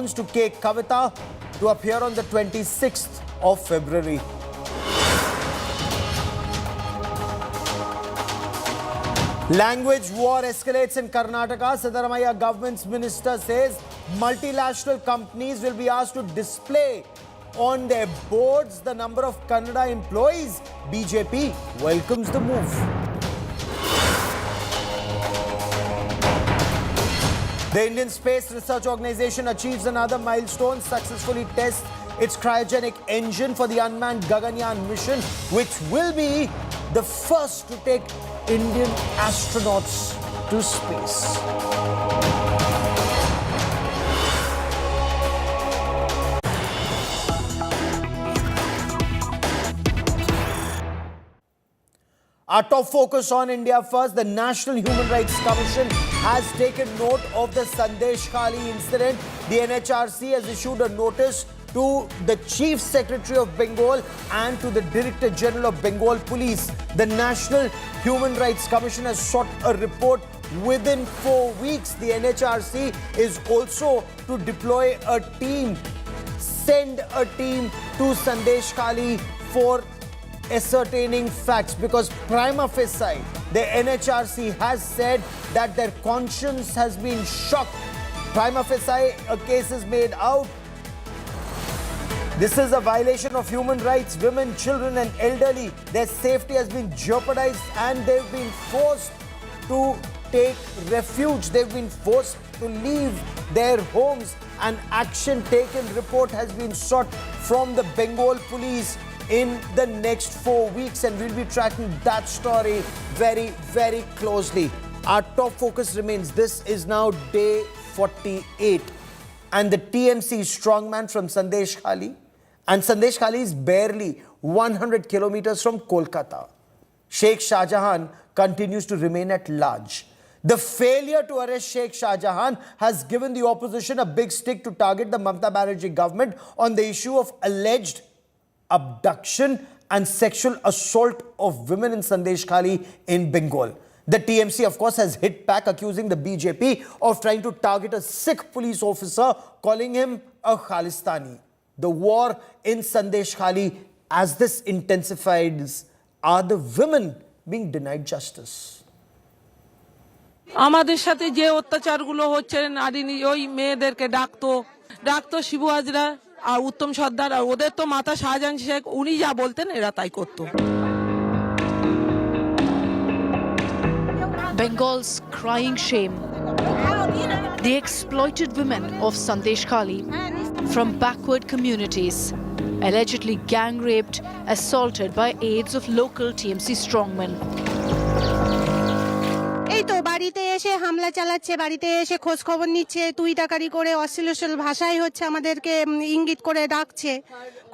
to K. Kavita to appear on the 26th of February. Language war escalates in Karnataka. Siddaramaiah government's minister says multinational companies will be asked to display on their boards the number of Kannada employees. BJP welcomes the move. The Indian Space Research Organization achieves another milestone, successfully tests its cryogenic engine for the unmanned Gaganyaan mission, which will be the first to take Indian astronauts to space. Our top focus on India first. The National Human Rights Commission has taken note of the Sandeshkhali incident. The NHRC has issued a notice to the Chief Secretary of Bengal and to the Director General of Bengal Police. The National Human Rights Commission has sought a report within 4 weeks. The NHRC is also to deploy a team, send a team to Sandeshkhali for ascertaining facts, because prima facie the NHRC has said that their conscience has been shocked. Prima facie a case is made out. This is a violation of human rights. Women, children and elderly, their safety has been jeopardized and they've been forced to take refuge. They've been forced to leave their homes. An action taken report has been sought from the Bengal police in the next 4 weeks, and we'll be tracking that story very, very closely. Our top focus remains. This is now day 48, and the TMC strongman from Sandeshkhali, and Sandeshkhali is barely 100 kilometers from Kolkata. Sheikh Shajahan continues to remain at large. The failure to arrest Sheikh Shajahan has given the opposition a big stick to target the Mamata Banerjee government on the issue of alleged abduction and sexual assault of women in Sandeshkhali in Bengal. The TMC, of course, has hit back, accusing the BJP of trying to target a Sikh police officer, calling him a Khalistani. The war in Sandeshkhali, as this intensifies, are the women being denied justice? আমাদের সাথে যে অত্যাচারগুলো হচ্ছে নারী ওই মেয়েদেরকে ডাকতো শিবু হাজরা আর উত্তম সর্দার, আর ওদের তো মাতা শাহজাহান শেখ, উনি যা বলতেন এরা তাই করতো। Bengal's crying shame. The exploited women of Sandeshkhali from backward communities, allegedly gang raped, assaulted by aides of local TMC strongmen. এই তো বাড়িতে এসে হামলা চালাচ্ছে, বাড়িতে এসে খোঁজ খবর নিচ্ছে, তুই টাকারি করে অশ্লীল ভাষায় হচ্ছে আমাদেরকে ইঙ্গিত করে ডাকছে।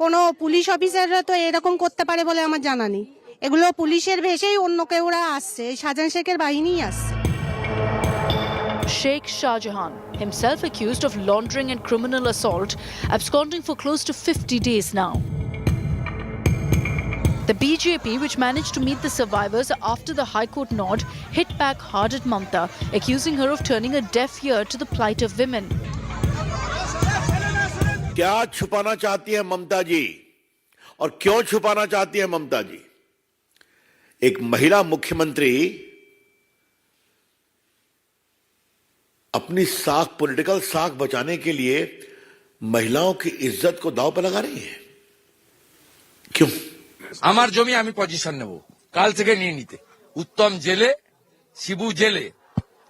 কোনো পুলিশ অফিসাররা তো এরকম করতে পারে বলে আমার জানা নেই। এগুলো পুলিশের ভেষেই অন্য কেউরা আসছে, শাহজাহান শেখের বাহিনীই আসছে। Sheikh Shajahan, himself accused of laundering and criminal assault, absconding for close to 50 days now. The BJP, which managed to meet the survivors after the High Court nod, hit back hard at Mamata, accusing her of turning a deaf ear to the plight of women. क्या छुपाना चाहती है ममता जी, और क्यों छुपाना चाहती है ममता जी? एक महिला मुख्यमंत्री अपनी साख, पॉलिटिकल साख बचाने के लिए महिलाओं की इज्जत को दांव पर लगा रही है। क्यों? আমার জমি আমি পজিশন নেব, কাল থেকে নিয়ে নিতে। উত্তম জেলে, শিবু জেলে।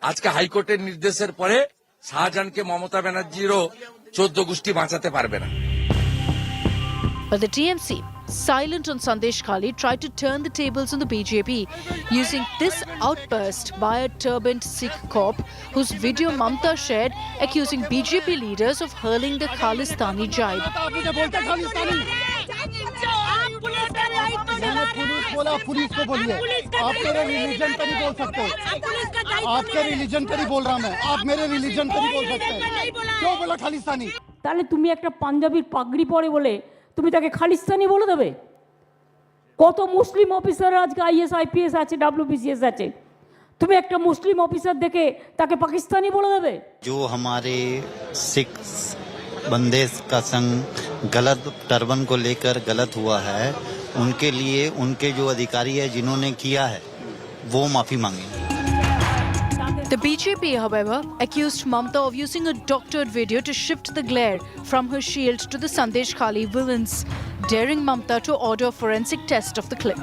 আজকে হাইকোর্টের নির্দেশের পরে শাহজাহানকে মমতা ব্যানার্জিরও 14 গোষ্ঠী বাঁচাতে পারবে না। But the TMC, silent on Sandeshkhali, tried to turn the tables on the BJP using this outburst by a turbaned Sikh cop whose video Mamata shared, accusing BJP leaders of hurling the Khalistani jibe. Police को बोलिए, आप मेरे religion पर नहीं बोल सकते। आपके religion पर ही बोल रहा मैं, आप मेरे रिलीजन पर ही बोल सकते हैं। क्यों बोला खालिस्तानी? তাহলে তুমি একটা পাঞ্জাবির পাগড়ি পরে বলে তুমি তাকে খালিস্তানি বলে দেবে? কত মুসলিম অফিসার আজকে আইএস আইপিএস আছে, ডব্লিউবিসিএস আছে, তুমি একটা মুসলিম অফিসার দেখে তাকে পাকিস্তানি বলে দেবে? जो हमारे सिख बंदेज का संग गलत टर्बन को लेकर गलत हुआ है, उनके लिए उनके जो अधिकारी है जिन्होंने किया है वो माफी मांगे। The BJP, however, accused Mamata of using a doctored video to shift the glare from her shield to the Sandeshkhali villains, daring Mamata to order a forensic test of the clip.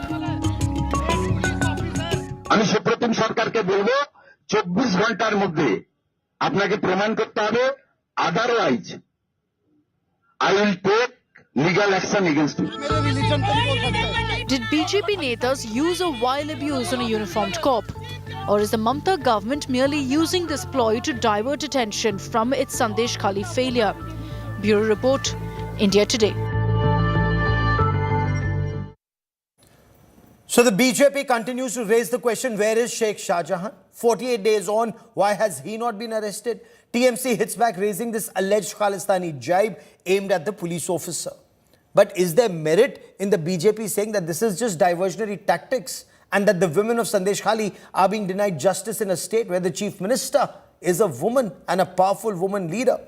আমি supreme সরকারকে বলবো 24 ঘন্টার মধ্যে আপনাকে প্রমাণ করতে হবে, otherwise I will take legal action against you. Did BJP netas use a vile abuse on a uniformed cop? Or is the Mamata government merely using this ploy to divert attention from its Sandeshkhali failure? Bureau Report, India Today. So the BJP continues to raise the question, where is Sheikh Shajahan? 48 days on, why has he not been arrested? TMC hits back, raising this alleged Khalistani jibe aimed at the police officer. But is there merit in the BJP saying that this is just diversionary tactics and that the women of Sandeshkhali are being denied justice in a state where the chief minister is a woman and a powerful woman leader?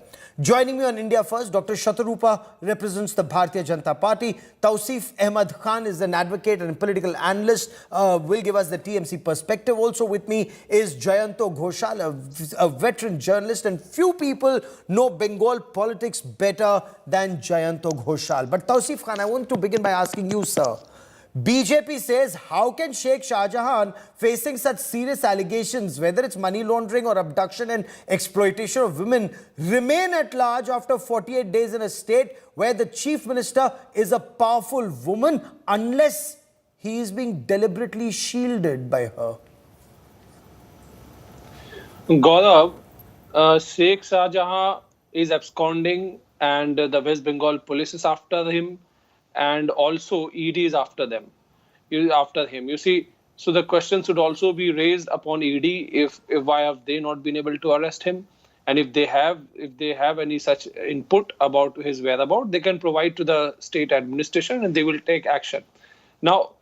Joining me on India First, Dr. Shatarupa represents the Bharatiya Janata Party. Tausif Ahmad Khan is an advocate and political analyst, will give us the TMC perspective. Also with me is Jayanto Ghoshal, a veteran journalist, and few people know Bengal politics better than Jayanto Ghoshal. But Tausif Khan, I want to begin by asking you, sir. BJP says, how can Sheikh Shajahan, facing such serious allegations, whether it's money laundering or abduction and exploitation of women, remain at large after 48 days in a state where the chief minister is a powerful woman, unless he is being deliberately shielded by her? Gaurav, Sheikh Shajahan is absconding and the West Bengal police is after him, and also ED is after him. You see, so the question should also be raised upon ED if why have they not been able to arrest him, and if they have any such input about his whereabouts, they can provide to the state administration and they will take action. Now,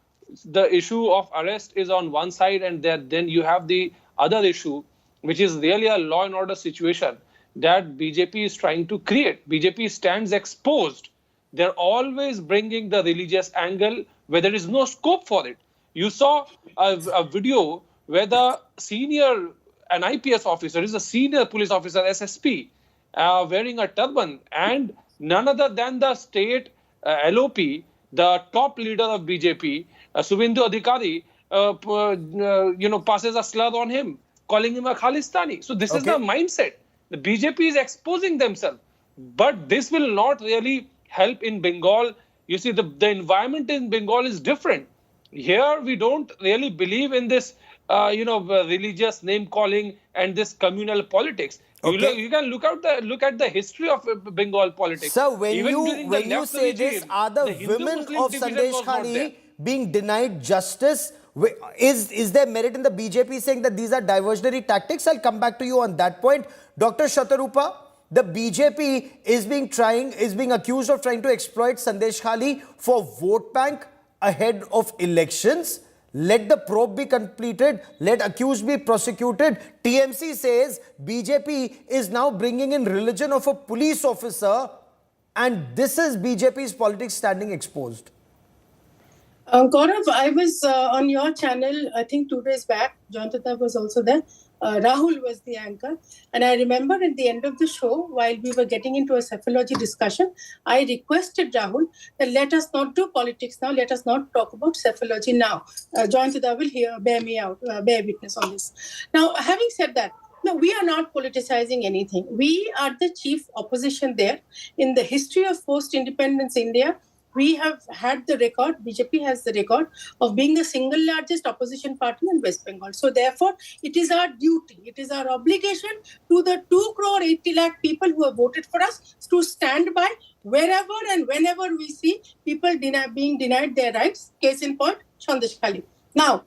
the issue of arrest is on one side, and then you have the other issue, which is really a law and order situation that BJP is trying to create. BJP stands exposed. They're always bringing the religious angle where there is no scope for it. You saw a video where the an IPS officer, is a senior police officer, SSP, wearing a turban, and none other than the state LOP, the top leader of BJP, Subindu Adhikari, passes a slur on him, calling him a Khalistani. So this is the mindset. The BJP is exposing themselves. But this will not really help in Bengal. You see, the environment in Bengal is different. Here, we don't really believe in this, religious name calling and this communal politics. You can look at the history of Bengal politics. So when you say this, are the women of Sandeshkhali being denied justice? Is there merit in the BJP saying that these are diversionary tactics? I'll come back to you on that point. Dr. Shatarupa, the BJP is being accused of trying to exploit Sandeshkhali for vote bank ahead of elections. Let the probe be completed. Let accused be prosecuted. TMC says BJP is now bringing in religion of a police officer, and this is BJP's politics standing exposed. Gaurav, I was on your channel, I think 2 days back. John Tata was also there. Rahul was the anchor. And I remember at the end of the show, while we were getting into a psephology discussion, I requested Rahul that let us not do politics now. Let us not talk about psephology now. John Tata will bear witness on this. Now, having said that, no, we are not politicizing anything. We are the chief opposition there. In the history of post-independence India, we have had the record, BJP has the record of being the single largest opposition party in West Bengal. So therefore, it is our duty, it is our obligation to the 2 crore 80 lakh people who have voted for us to stand by wherever and whenever we see people being denied their rights. Case in point, Sandeshkhali. Now,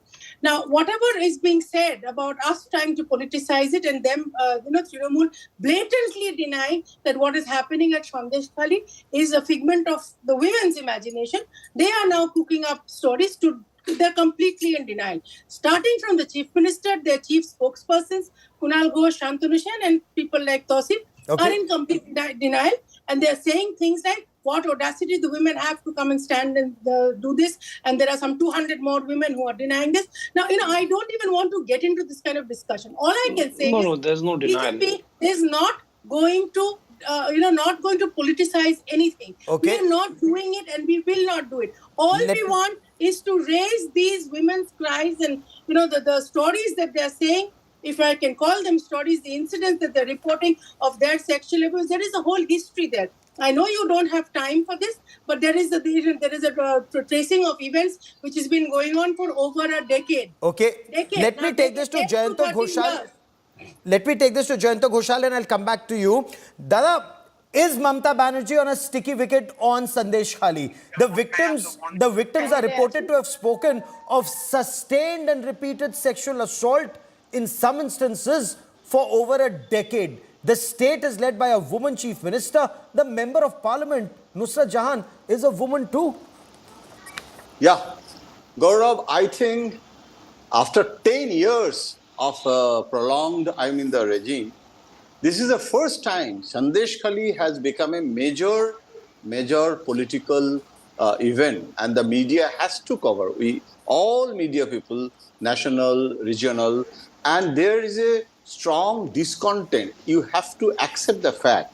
whatever is being said about us trying to politicize it and them, Trinamool blatantly denying that what is happening at Sandeshkhali is a figment of the women's imagination. They are now cooking up stories they're completely in denial. Starting from the chief minister, their chief spokespersons, Kunal Ghosh, Shantanu Sen, and people like Tausif are in complete denial. and they're saying things like, what audacity the women have to come and stand and do this, and there are some 200 more women who are denying this. Now, I don't even want to get into this kind of discussion. All I can say is, No, there's no denial. BJP is not going to not going to politicize anything. Okay. We are not doing it, and we will not do it. All we want is to raise these women's cries, and the stories that they are saying, if I can call them stories, the incidents that they're reporting of their sexual abuse. There is a whole history there. I know you don't have time for this, but there is a tracing of events which has been going on for over a decade. Okay. Let me take this to Jayanta Ghoshal. Let me take this to Jayanta Ghoshal and I'll come back to you. Dada, is Mamata Banerjee on a sticky wicket on Sandeshkhali? The victims are reported to have spoken of sustained and repeated sexual assault in some instances for over a decade. The state is led by a woman chief minister. The member of parliament, Nusrat Jahan, is a woman too. Yeah, Gaurav, I think after 10 years of prolonged, the regime, this is the first time Sandeshkhali has become a major political event, and the media has to cover. All media people, national, regional, and there is a strong discontent. You have to accept the fact.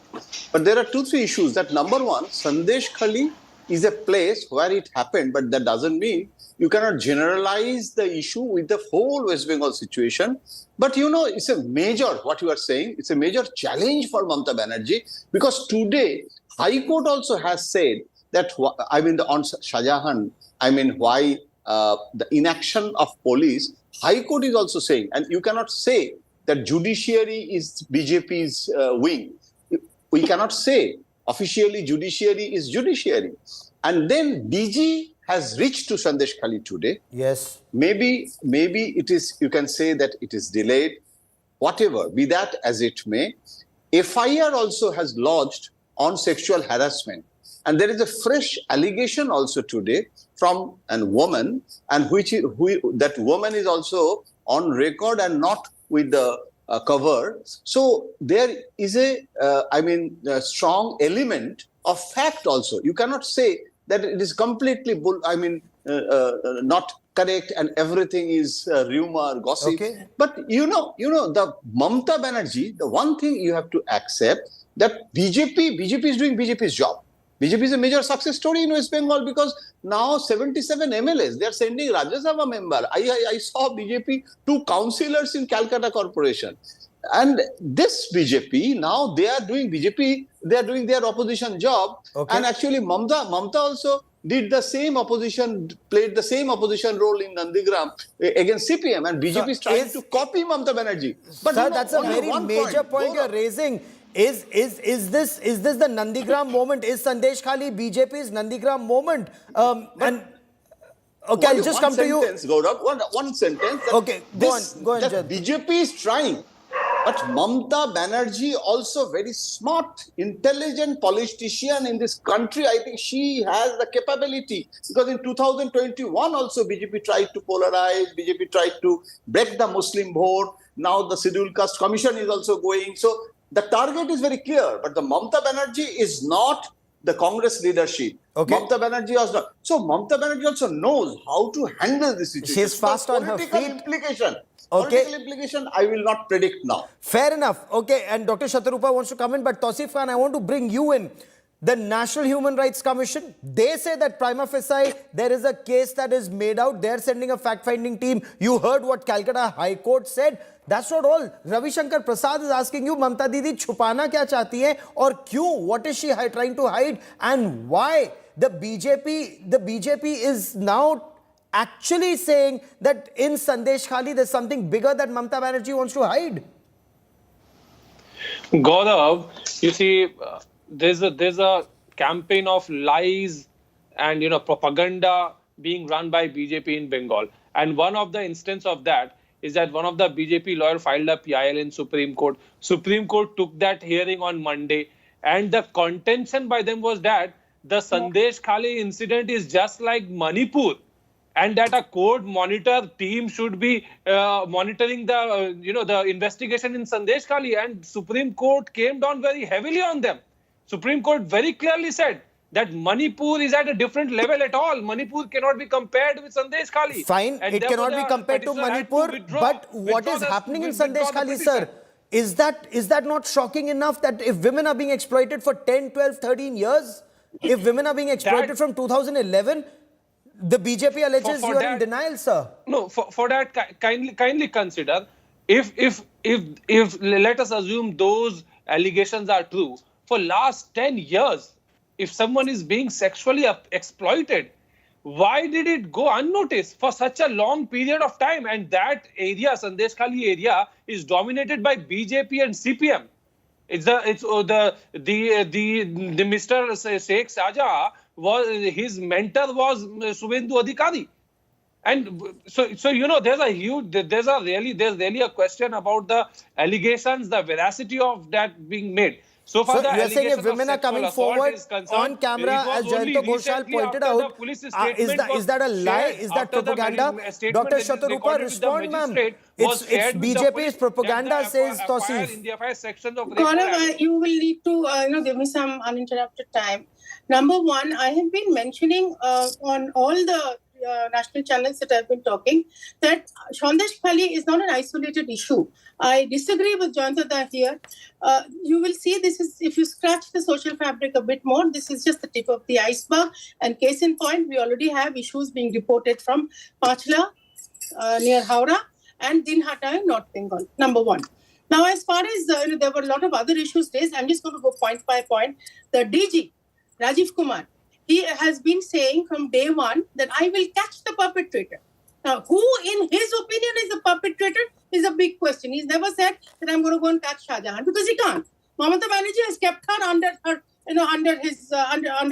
But there are 2-3 issues. That number one, Sandeshkhali is a place where it happened, but that doesn't mean you cannot generalize the issue with the whole West Bengal situation. But it's a major, what you are saying, it's a major challenge for Mamata Banerjee, because today, High Court also has said that, on Shajahan, why the inaction of police, High Court is also saying, and you cannot say that judiciary is BJP's wing. We cannot say officially judiciary is judiciary. And then DG has reached to Sandeshkhali today. Yes. Maybe it is, you can say that it is delayed. Whatever, be that as it may, FIR also has lodged on sexual harassment. And there is a fresh allegation also today from a woman, and that woman is also on record and not with the cover. So there is a strong element of fact also. You cannot say that it is completely not correct and everything is rumor, gossip. Okay. But the Mamata Banerjee, the one thing you have to accept, that BJP is doing BJP's job. BJP is a major success story in West Bengal, because now 77 MLAs, they are sending Rajya Sabha member. I saw BJP 2 councillors in Calcutta Corporation. And this BJP, now they are doing their opposition job. Okay. And actually Mamata also did the same opposition, played the same opposition role in Nandigram against CPM, and BJP is trying to copy Mamata Banerjee. But sir, that's a very major point you're raising. Is this the Nandigram moment? Is Sandeshkhali BJP's Nandigram moment? Okay, I'll just come to you. Gaurav, one sentence. Okay, go on, that BJP is trying. But Mamata Banerjee, also very smart, intelligent politician in this country. I think she has the capability, because in 2021 also BJP tried to polarize, BJP tried to break the Muslim vote. Now the Scheduled Caste Commission is also going. So the target is very clear, but the Mamata Banerjee is not the Congress leadership. Okay. Mamata Banerjee was not. So Mamata Banerjee also knows how to handle this situation. She's fast on her feet. Political implication, I will not predict now. Fair enough. Okay, and Dr. Shatarupa wants to come in, but Tausif Khan, I want to bring you in. The National Human Rights Commission, they say that prima facie, there is a case that is made out. They're sending a fact-finding team. You heard what Calcutta High Court said. That's not all. Ravi Shankar Prasad is asking you, Mamata Didi, छुपाना क्या चाहती है और क्यों? What is she trying to hide? And why the BJP is now actually saying that in Sandeshkhali there's something bigger that Mamata Banerjee wants to hide? Gaurav, you see, there's a campaign of lies and propaganda being run by BJP in Bengal, and one of the instance of that is that one of the BJP lawyer filed a PIL in Supreme Court. Supreme Court took that hearing on Monday, and the contention by them was that the Sandeshkhali incident is just like Manipur, and that a court monitor team should be monitoring the the investigation in Sandeshkhali, and Supreme Court came down very heavily on them. Supreme Court very clearly said that Manipur is at a different level at all. Manipur cannot be compared with Sandeshkhali. Fine, And it therefore cannot be the compared to petitioner had Manipur, withdraw- but what withdraw is the- happening in withdraw the Sandeshkhali, petition. sir? Is that not shocking enough that if women are being exploited for 10, 12, 13 years, if women are being exploited from 2011, the BJP alleges for you are in that- denial, sir. No, for that, kindly consider, if let us assume those allegations are true, for last 10 years, if someone is being sexually exploited, why did it go unnoticed for such a long period of time? And that area, Sandeshkhali area, is dominated by BJP and CPM. The Mr. Sheikh Shajahan was, his mentor was Suvendu Adhikari. And so you know, there's really a question about the allegations, the veracity of that being made. So far, So the you're saying if allegation of women are sexual coming assault forward is concerned, on camera, it was as only Jayanto Ghoshal recently pointed after the out, police is statement that a was lie? shared, Is that after the propaganda? statement Dr. that is Shatarupa, recorded with the respond, ma'am. magistrate was It's shared with the BJP's police, propaganda, that the says FIR Tausif. in the FIR section of rape Gaurav, were added. you will need to give me some uninterrupted time. Number one, I have been mentioning on all the national channels that I've been talking that Sandeshkhali is not an isolated issue. I disagree with Jayanta here. You will see this is, if you scratch the social fabric a bit more, this is just the tip of the iceberg. And case in point, we already have issues being reported from Pachla near Howrah and Dinhata in North Bengal. Number one. Now, as far as there were a lot of other issues raised, I'm just going to go point by point. The DG, Rajiv Kumar, he has been saying from day one that I will catch the perpetrator. Now, who in his opinion is the perpetrator is a big question. He's never said that I'm going to go and catch Shajahan because he can't. Mamata Banerjee has kept her under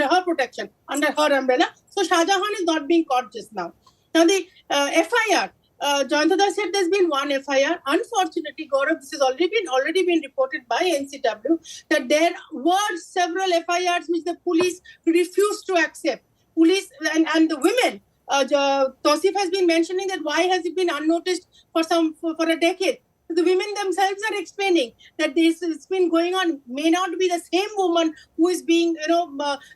her protection, under her umbrella. So Shajahan is not being caught just now. Now the FIR. Jayanta said there's been one FIR. Unfortunately, Gaurav, this has already been reported by NCW that there were several FIRs which the police refused to accept. Police and the women. Tausif has been mentioning that why has it been unnoticed for a decade. The women themselves are explaining that this has been going on. May not be the same woman who is being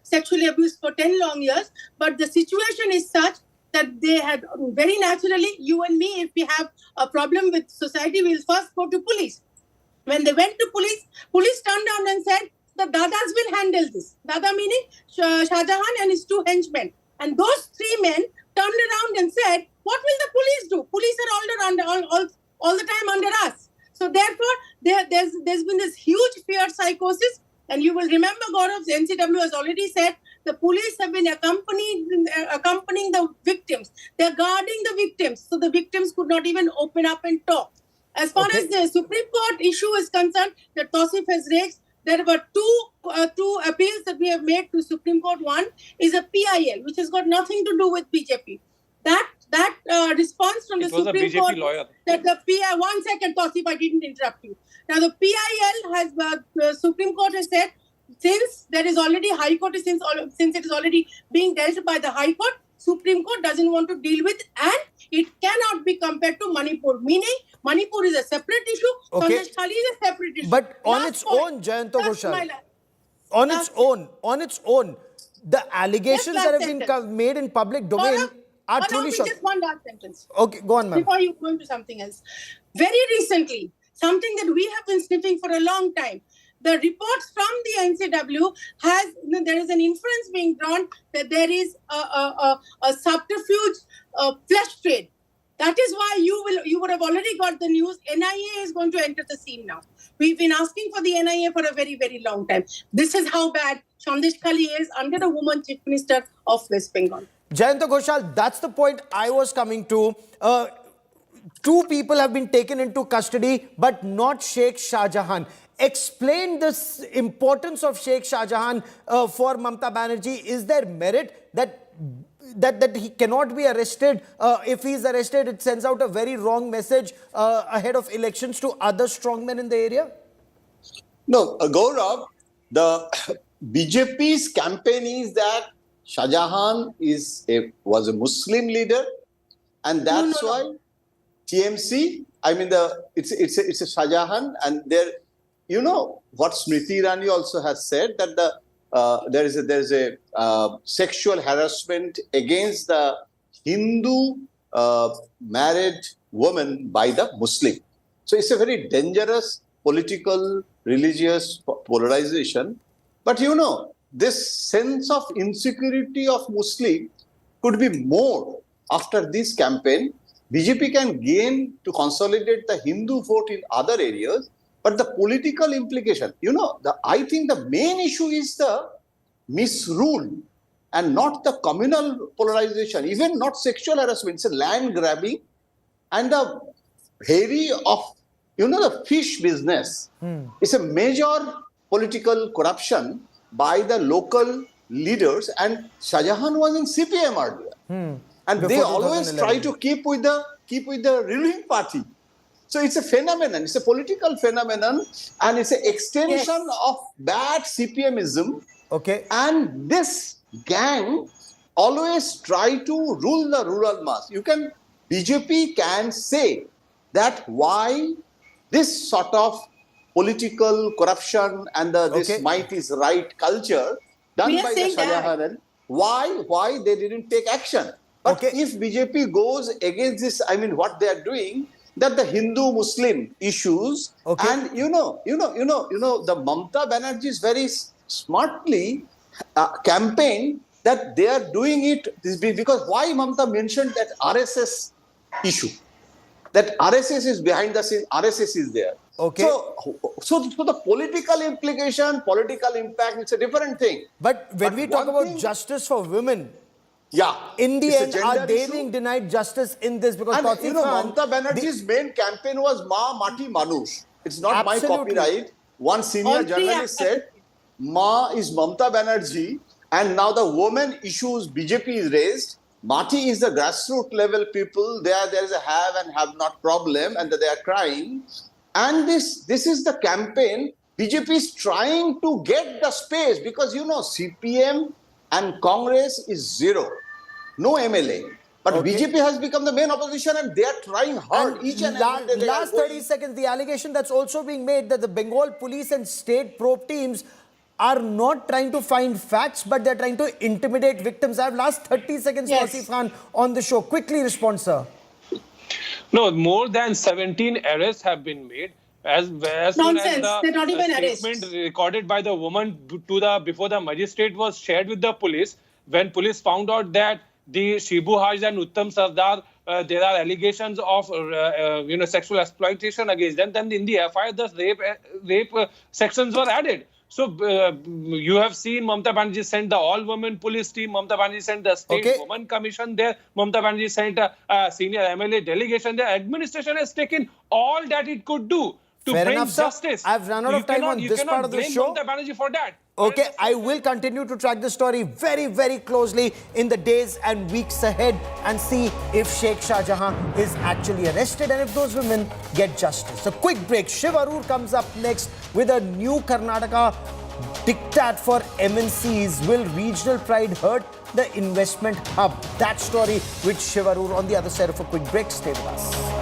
sexually abused for 10 long years, but the situation is such that they had very naturally, you and me, if we have a problem with society, we'll first go to police. When they went to police, police turned around and said, the Dadas will handle this. Dada meaning Shajahan and his two henchmen. And those three men turned around and said, what will the police do? Police are all the time under us. So therefore, there's been this huge fear psychosis. And you will remember, Gaurav, NCW has already said the police have been accompanying the victims. They're guarding the victims. So the victims could not even open up and talk. As far as the Supreme Court issue is concerned, that Tausif has raised, there were two appeals that we have made to Supreme Court. One is a PIL, which has got nothing to do with BJP. That response from the Supreme Court lawyer. That the PIL, 1 second, Tausif, I didn't interrupt you. Now the PIL has, the Supreme Court has said, since there is already High Court, since it is already being dealt by the High Court, Supreme Court doesn't want to deal with, and it cannot be compared to Manipur. Meaning, Manipur is a separate issue. Sandeshkhali is a separate issue. But on its own, Jayanto Ghoshal, on its own, the allegations that have been made in public domain are truly shocking. Just one last sentence. Okay, go on, ma'am. Before you go into something else. Very recently, something that we have been sniffing for a long time, the reports from the NCW there is an inference being drawn that there is a subterfuge flesh trade. That is why you would have already got the news. NIA is going to enter the scene now. We've been asking for the NIA for a very, very long time. This is how bad Sandeshkhali is under the woman chief minister of West Bengal. Jayanto Ghoshal, that's the point I was coming to. Two people have been taken into custody, but not Sheikh Shajahan. Explain the importance of Sheikh Shajahan for Mamata Banerjee. Is there merit that he cannot be arrested? If he is arrested, it sends out a very wrong message ahead of elections to other strongmen in the area? No, Gaurav, the BJP's campaign is that Shajahan was a Muslim leader, and that's why TMC, I mean, it's a Shajahan, and you know what Smriti Irani also has said, that there is a sexual harassment against the Hindu married woman by the Muslim. So it's a very dangerous political, religious polarization. But you know, this sense of insecurity of Muslim could be more after this campaign. BJP can gain to consolidate the Hindu vote in other areas, but the political implication, you know, I think the main issue is the misrule and not the communal polarization, even not sexual harassment. It's a land grabbing and the heavy of, you know, the fish business. It's a major political corruption by the local leaders, and Shajahan was in CPM earlier. And Before they always 2011. try to keep with the ruling party. So it's a phenomenon, it's a political phenomenon, and it's an extension of bad CPMism. Okay. And this gang always try to rule the rural mass. BJP can say that why this sort of political corruption and this might is right culture done We are by the saying that. Shajahan, why they didn't take action. But if BJP goes against this, I mean, what they are doing, that the Hindu-Muslim issues, and you know, the Mamata Banerjee is very smartly campaign that they are doing it because why Mamata mentioned that RSS issue, that RSS is behind the scene, RSS is there. Okay. So the political implication, political impact, it's a different thing. But when we talk about justice for women, in the it's a end, are gender they issue. being denied justice in this? Because And Tausif you know, Khan, Mamata Banerjee's main campaign was Ma Mati Manush. It's not my Absolutely. copyright. One senior All three journalist are- said, Ma is Mamata Banerjee, and now the women issues BJP is raised. Mati is the grassroots level people. There is a have and have not problem, and they are crying. And this is the campaign. BJP is trying to get the space because you know CPM and Congress is zero. No MLA. But BJP has become the main opposition and they are trying hard. And Each and every day they are last 30 going. seconds, the allegation that's also being made that the Bengal police and state probe teams are not trying to find facts, but they're trying to intimidate victims. I have last 30 seconds, Yes. Tausif Khan, on the show. Quickly respond, sir. No, more than 17 arrests have been made. As soon as Nonsense. the They're not even statement arrests. recorded by the woman before the magistrate was shared with the police, when police found out that the Shibu Haj and Uttam Sardar, there are allegations of sexual exploitation against them, then in the FIR the rape sections were added. So you have seen Mamata Banerjee sent the all-women police team, Mamata Banerjee sent the State Women Commission there, Mamata Banerjee sent a senior MLA delegation there. Administration has taken all that it could do to Fair bring enough, sir. justice. I've run out of time on this part of the show. You cannot blame Mamata Banerjee for that. Okay, I will continue to track the story very, very closely in the days and weeks ahead and see if Sheikh Shajahan is actually arrested and if those women get justice. A quick break. Shiv Arur comes up next with a new Karnataka diktat for MNCs. Will regional pride hurt the investment hub? That story with Shiv Arur on the other side of a quick break. Stay with us.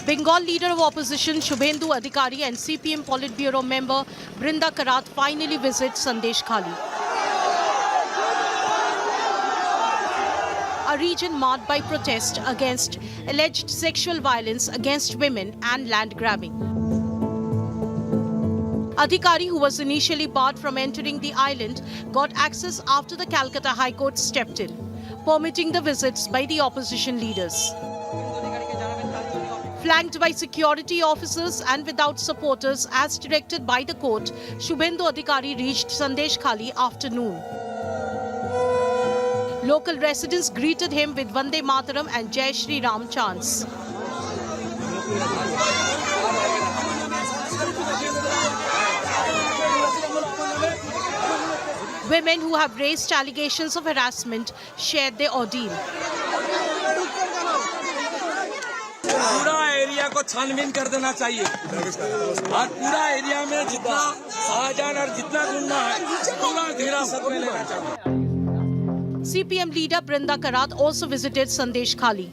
Bengal leader of opposition Shubhendu Adhikari and CPM Politburo member Brinda Karat finally visit Sandeshkhali, a region marked by protest against alleged sexual violence against women and land grabbing. Adhikari, who was initially barred from entering the island, got access after the Calcutta High Court stepped in, permitting the visits by the opposition leaders. Flanked by security officers and without supporters as directed by the court, Shubhendu Adhikari reached Sandeshkhali after noon. Local residents greeted him with Vande Mataram and Jai Shri Ram chants. Women who have raised allegations of harassment shared their ordeal. पूरा area को छानबीन कर देना चाहिए और पूरा area में जितना शाहजहां और जितना गुंडा है पूरा हिरासत में लेना चाहिए. CPM leader Brinda Karat also visited Sandeshkhali.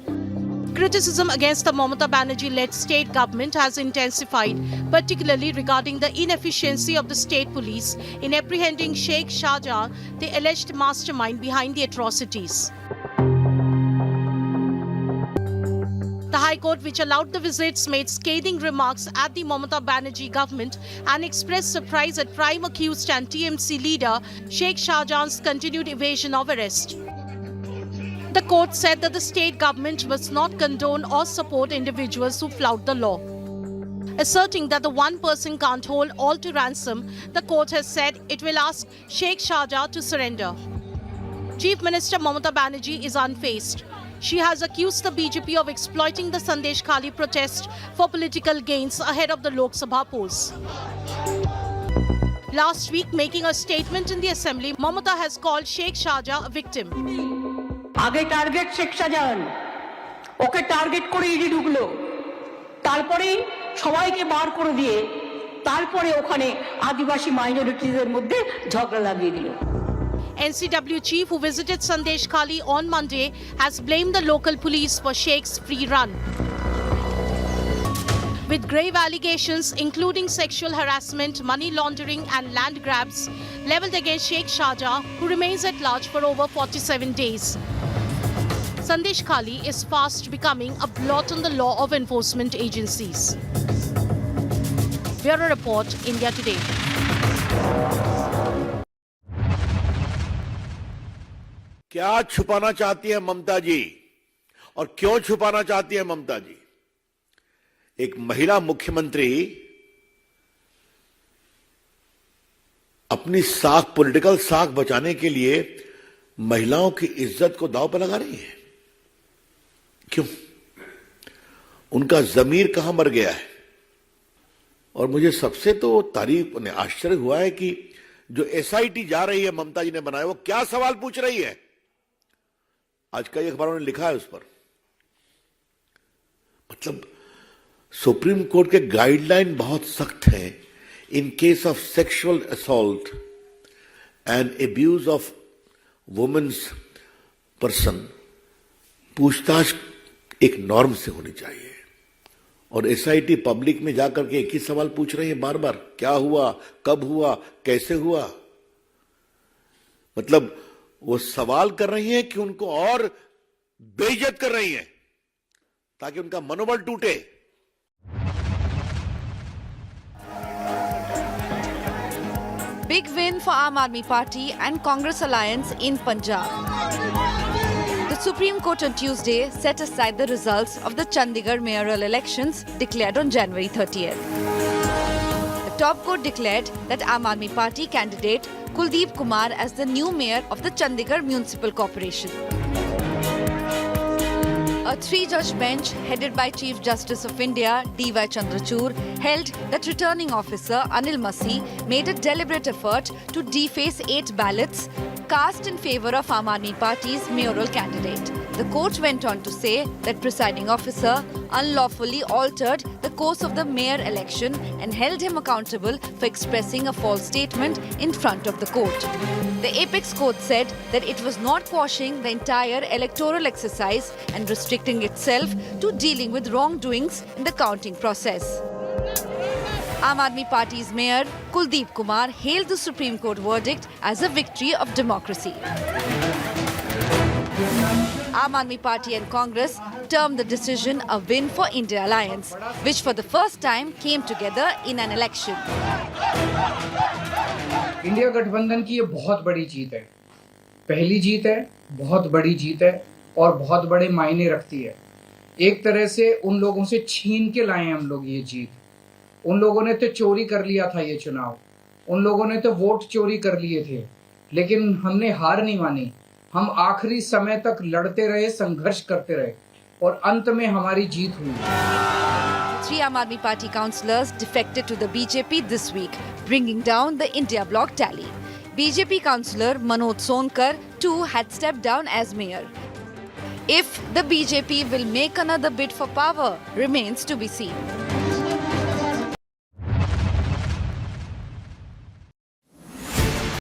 Criticism against the Mamata Banerjee-led state government has intensified, particularly regarding the inefficiency of the state police in apprehending Sheikh Shajahan, the alleged mastermind behind the atrocities. The High Court, which allowed the visits, made scathing remarks at the Mamata Banerjee government and expressed surprise at prime accused and TMC leader Sheikh Shajahan's continued evasion of arrest. The court said that the state government must not condone or support individuals who flout the law. Asserting that the one person can't hold all to ransom, the court has said it will ask Sheikh Shajahan to surrender. Chief Minister Mamata Banerjee is unfazed. She has accused the BJP of exploiting the Sandeshkhali protest for political gains ahead of the Lok Sabha polls. Last week, making a statement in the assembly, Mamata has called Sheikh Shajahan a victim. আগে target Sheikh Shahjahan, ওকে target করে ED ঢুকলো, তারপরেই সবাইকে বার করে দিয়ে তারপরে ওখানে আদিবাসী মাইনরিটিদের মধ্যে ঝগড়া লাগিয়ে দিল. NCW chief who visited Sandeshkhali on Monday has blamed the local police for Sheikh's free run. With grave allegations including sexual harassment, money laundering and land grabs leveled against Sheikh Shajahan, who remains at large for over 47 days. Sandeshkhali is fast becoming a blot on the law of enforcement agencies. Bureau Report, India Today. क्या छुपाना चाहती है ममता जी और क्यों छुपाना चाहती है ममता जी? एक महिला मुख्यमंत्री अपनी साख, पॉलिटिकल साख बचाने के लिए महिलाओं की इज्जत को दांव पर लगा रही है. क्यों? उनका जमीर कहां मर गया है? और मुझे सबसे तो तारीफ ने आश्चर्य हुआ है कि जो एसआईटी जा रही है ममता जी ने बनाया, वो क्या सवाल पूछ रही है. आज कई अखबारों ने लिखा है उस पर. मतलब सुप्रीम कोर्ट के गाइडलाइन बहुत सख्त हैं. In case of sexual assault and abuse of womens person, पूछताछ एक नॉर्म से होनी चाहिए. और एसआईटी पब्लिक में जाकर के एक ही सवाल पूछ रही है बार बार, क्या हुआ, कब हुआ, कैसे हुआ. मतलब वो सवाल कर रही हैं कि उनको और बेइज्जत कर रही हैं ताकि उनका मनोबल टूटे. Big win for Aam Aadmi Party and Congress alliance in Punjab. The Supreme Court on Tuesday set aside the results of the Chandigarh mayoral elections declared on January 30th. The top court declared that Aam Aadmi Party candidate Kuldeep Kumar as the new mayor of the Chandigarh Municipal Corporation. A three-judge bench headed by Chief Justice of India D.Y. Chandrachud held that returning officer Anil Masi made a deliberate effort to deface 8 ballots cast in favour of Aam Aadmi Party's mayoral candidate. The court went on to say that presiding officer unlawfully altered the course of the mayor election and held him accountable for expressing a false statement in front of the court. The apex court said that it was not quashing the entire electoral exercise and restricting itself to dealing with wrongdoings in the counting process. Aam Aadmi Party's mayor Kuldeep Kumar hailed the Supreme Court verdict as a victory of democracy. Aam Aadmi Party and Congress termed the decision a win for India Alliance, which for the first time came together in an election. India गठबंधन की ये बहुत बड़ी जीत है, पहली जीत है, बहुत बड़ी जीत है और बहुत बड़े मायने रखती है। एक तरह से उन लोगों से छीन के लाए हम लोग ये जीत। उन लोगों ने तो चोरी कर लिया था ये चुनाव, उन लोगों ने तो वोट चोरी कर लिए थे, लेकिन हमने हार नहीं मानी। हम आखिरी समय तक लड़ते रहे, संघर्ष करते रहे और अंत में हमारी जीत हुई। 3 Aam Aadmi Party councillors defected to the BJP this week, bringing down the India bloc tally. BJP councillor Manoj Sonkar too had stepped down as mayor. If the BJP will make another bid for power remains to be seen.